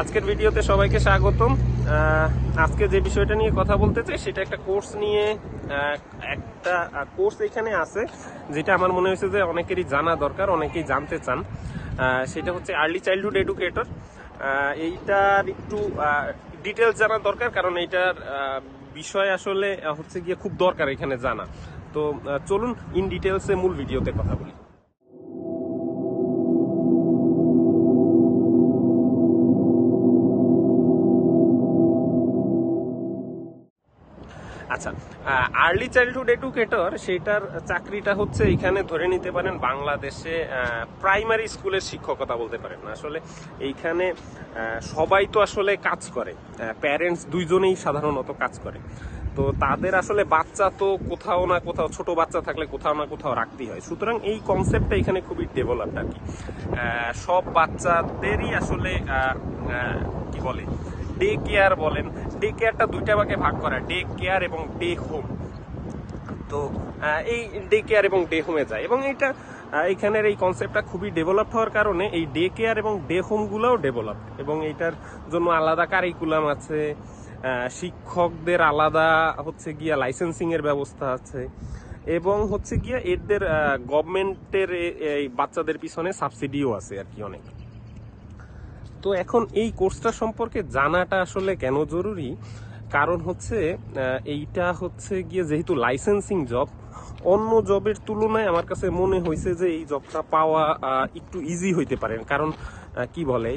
আজকের ভিডিওতে সবাইকে স্বাগতম। আজকে যে বিষয়টা নিয়ে কথা বলতে চাই সেটা একটা কোর্স নিয়ে। একটা কোর্স এখানে আছে যেটা আমার মনে হয়েছে যে অনেকেরই জানা দরকার, অনেকেই জানতে চান। সেটা হচ্ছে আর্লি চাইল্ডহুড এডুকেটর। এইটার একটু ডিটেলস জানা দরকার, কারণ এইটার বিষয় আসলে হচ্ছে গিয়ে খুব দরকার এখানে জানা। তো চলুন ইন ডিটেলসে মূল ভিডিওতে কথা বলি। আচ্ছা, আর্লি চাইল্ডহুড এডুকেটর সেটার চাকরিটা হচ্ছে এখানে ধরে নিতে পারেন বাংলাদেশে প্রাইমারি স্কুলের শিক্ষকতা বলতে পারেন না। আসলে এইখানে সবাই তো আসলে কাজ করে, প্যারেন্টস দুইজনেই সাধারণত কাজ করে। তো তাদের আসলে বাচ্চা তো কোথাও না কোথাও, ছোট বাচ্চা থাকলে কোথাও না কোথাও রাখতেই হয়। সুতরাং এই কনসেপ্টটা এখানে খুবই ডেভেলপড আর কি। সব বাচ্চাদেরই আসলে কি বলে, ডে কেয়ার বলেন। ডে কেয়ারটা দুইটা ভাগে ভাগ করা, ডে কেয়ার এবং ডে হোম। তো এই ডে কেয়ার এবং ডে হোমে যায়, এবং এইটা এইখানের এই কনসেপ্টটা খুবই ডেভেলপ হওয়ার কারণে এই ডে কেয়ার এবং ডে হোমগুলোও ডেভেলপ, এবং এইটার জন্য আলাদা কারিকুলাম আছে, শিক্ষকদের আলাদা হচ্ছে গিয়া লাইসেন্সিং এর ব্যবস্থা আছে, এবং হচ্ছে গিয়া এদের গভর্নমেন্টের এই বাচ্চাদের পিছনে সাবসিডিও আছে আর কি অনেক। তো এখন এই কোর্সটা সম্পর্কে জানাটা আসলে কেন জরুরি, কারণ হচ্ছে এইটা হচ্ছে গিয়ে যেহেতু লাইসেন্সিং জব, অন্য জবের তুলনায় আমার কাছে মনে হয়েছে যে এই জবটা পাওয়া একটু ইজি হইতে পারে। কারণ কি বলে,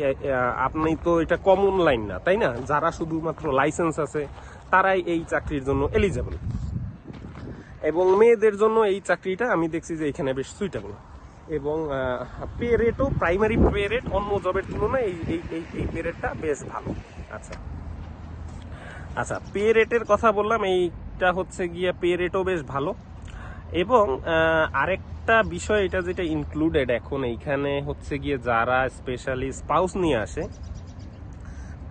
আপনি তো এটা কমন লাইন না, তাই না? যারা শুধুমাত্র লাইসেন্স আছে তারাই এই চাকরির জন্য এলিজেবল, এবং মেয়েদের জন্য এই চাকরিটা আমি দেখছি যে এখানে বেশ সুইটেবল। এবং পে রেটও, প্রাইমারি পে রেট অন্য জবের তুলনায় এই পে রেটটা বেশ ভালো। আচ্ছা আচ্ছা, পে রেটের কথা বললাম, এইটা হচ্ছে গিয়ে পে রেটও বেশ ভালো। এবং আরেকটা বিষয় এটা যেটা ইনক্লুডেড এখন এইখানে হচ্ছে গিয়ে যারা স্পেশালি স্পাউস নিয়ে আসে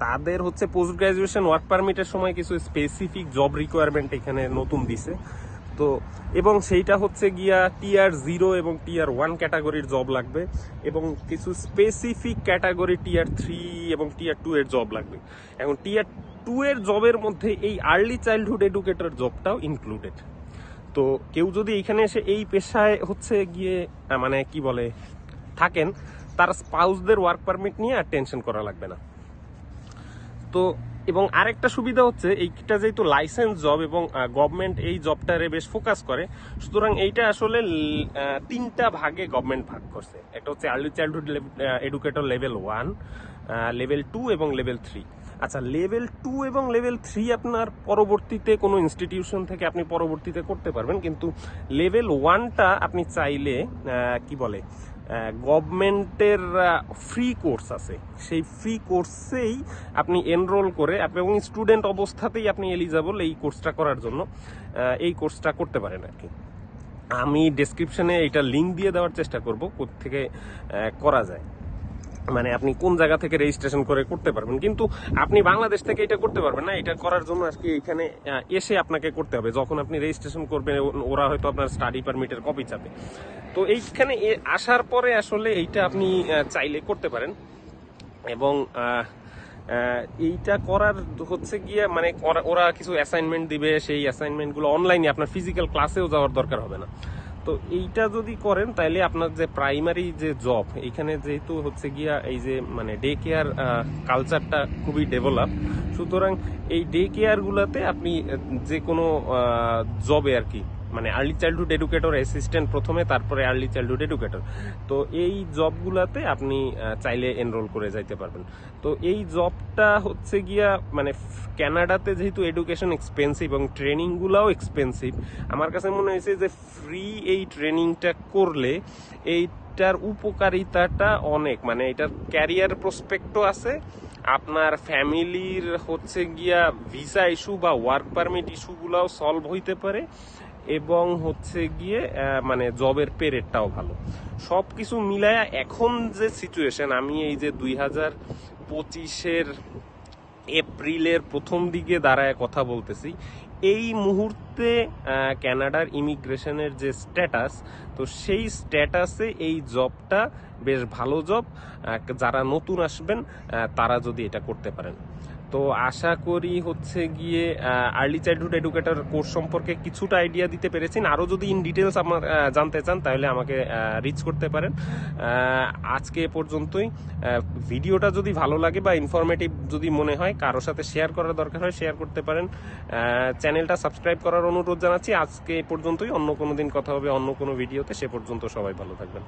তাদের হচ্ছে পোস্ট গ্রাজুয়েশন ওয়ার্ক পারমিটের সময় কিছু স্পেসিফিক জব রিকোয়ারমেন্ট এখানে নতুন দিছে। তো এবং সেইটা হচ্ছে গিয়া টিয়ার 0 এবং টিয়ার 1 ক্যাটাগরির জব লাগবে, এবং কিছু স্পেসিফিক ক্যাটাগরি টিয়ার 3 এবং টিয়ার 2 এর জব লাগবে। এখন টিয়ার 2 এর জবের মধ্যে এই আর্লি চাইল্ডহুড এডুকেটর জবটাও ইনক্লুডেড। তো কেউ যদি এখানে এসে এই পেশায় হচ্ছে গিয়ে মানে কি বলে থাকেন, তার স্পাউসদের ওয়ার্ক পারমিট নিয়ে আর টেনশন করা লাগবে না। তো এবং আরেকটা সুবিধা হচ্ছে এইটা যেহেতু লাইসেন্স জব এবং গভর্নমেন্ট এই জবটারে বেশ ফোকাস করে, সুতরাং এইটা আসলে 3টা ভাগে গভর্নমেন্ট ভাগ করছে। একটা হচ্ছে early childhood educator level 1, level 2 এবং লেভেল 3। আচ্ছা, লেভেল 2 এবং লেভেল 3 আপনার পরবর্তীতে কোনো ইনস্টিটিউশন থেকে আপনি পরবর্তীতে করতে পারবেন, কিন্তু লেভেল 1টা আপনি চাইলে কি বলে গভর্নমেন্টের ফ্রি কোর্স আছে, সেই ফ্রি কোর্সেই আপনি এনরোল করে এবং স্টুডেন্ট অবস্থাতেই আপনি এলিজেবল এই কোর্সটা করার জন্য। এই কোর্সটা করতে পারেন আর কি। আমি ডেসক্রিপশনে এইটা লিঙ্ক দিয়ে দেওয়ার চেষ্টা করব কোত্থেকে করা যায়, মানে আপনি কোন জায়গা থেকে রেজিস্ট্রেশন করে করতে পারবেন। কিন্তু আপনি বাংলাদেশ থেকে এটা করতে পারবেন না, এটা করার জন্য আজকে এখানে এসে আপনাকে করতে হবে। যখন আপনি রেজিস্ট্রেশন করবেন ওরা হয়তো আপনার স্টাডি পারমিটের কপি চাবে। তো এইখানে আসার পরে আসলে এইটা আপনি চাইলে করতে পারেন। এবং এইটা করার হচ্ছে গিয়ে মানে ওরা কিছু অ্যাসাইনমেন্ট দিবে, সেই অ্যাসাইনমেন্টগুলো অনলাইনে, আপনার ফিজিক্যাল ক্লাসেও যাওয়ার দরকার হবে না। তো এইটা যদি করেন তাহলে আপনার যে প্রাইমারি যে জব, এইখানে যেহেতু হচ্ছে গিয়া এই যে মানে ডে কেয়ার কালচারটা খুবই ডেভেলপ, সুতরাং এই ডে কেয়ার গুলাতে আপনি যে কোনো জবে আর কি, মানে আর্লি চাইল্ডহুড এডুকেটর অ্যাসিস্ট্যান্ট প্রথমে, তারপরে আর্লি চাইল্ডহুড এডুকেটর, তো এই জবগুলাতে আপনি চাইলে এনরোল করে যাইতে পারবেন। তো এই জবটা হচ্ছে গিয়া মানে কানাডাতে যেহেতু এডুকেশন এক্সপেন্সিভ এবং ট্রেনিং গুলাও এক্সপেন্সিভ, আমার কাছে মনে হয়েছে যে ফ্রি এই ট্রেনিংটা করলে এইটার উপকারিতাটা অনেক, মানে এটার ক্যারিয়ার প্রসপেক্টও আছে, আপনার ফ্যামিলির হচ্ছে গিয়া ভিসা ইস্যু বা ওয়ার্ক পারমিট ইস্যুগুলাও সলভ হইতে পারে, এবং হচ্ছে গিয়ে মানে জবের পে রেটটাও ভালো। সবকিছু মিলায়া এখন যে সিচুয়েশন, আমি এই যে 2025-এর এপ্রিলের প্রথম দিকে দাঁড়ায় কথা বলতেছি, এই মুহূর্তে কানাডার ইমিগ্রেশনের যে স্ট্যাটাস, তো সেই স্ট্যাটাসে এই জবটা বেশ ভালো জব। যারা নতুন আসবেন তারা যদি এটা করতে পারেন, তো আশা করি হচ্ছে গিয়ে আর্লি চাইল্ডহুড এডুকেটর কোর্স সম্পর্কে কিছুটা আইডিয়া দিতে পেরেছি। আরও যদি ইন ডিটেলস আমার জানতে চান তাহলে আমাকে রিচ করতে পারেন। আজকে এ পর্যন্তই। ভিডিওটা যদি ভালো লাগে বা ইনফরমেটিভ যদি মনে হয়, কারোর সাথে শেয়ার করার দরকার হয় শেয়ার করতে পারেন। চ্যানেলটা সাবস্ক্রাইব করার অনুরোধ জানাচ্ছি। আজকে এ পর্যন্তই, অন্য কোনো দিন কথা হবে অন্য কোনো ভিডিওতে। সে পর্যন্ত সবাই ভালো থাকবেন।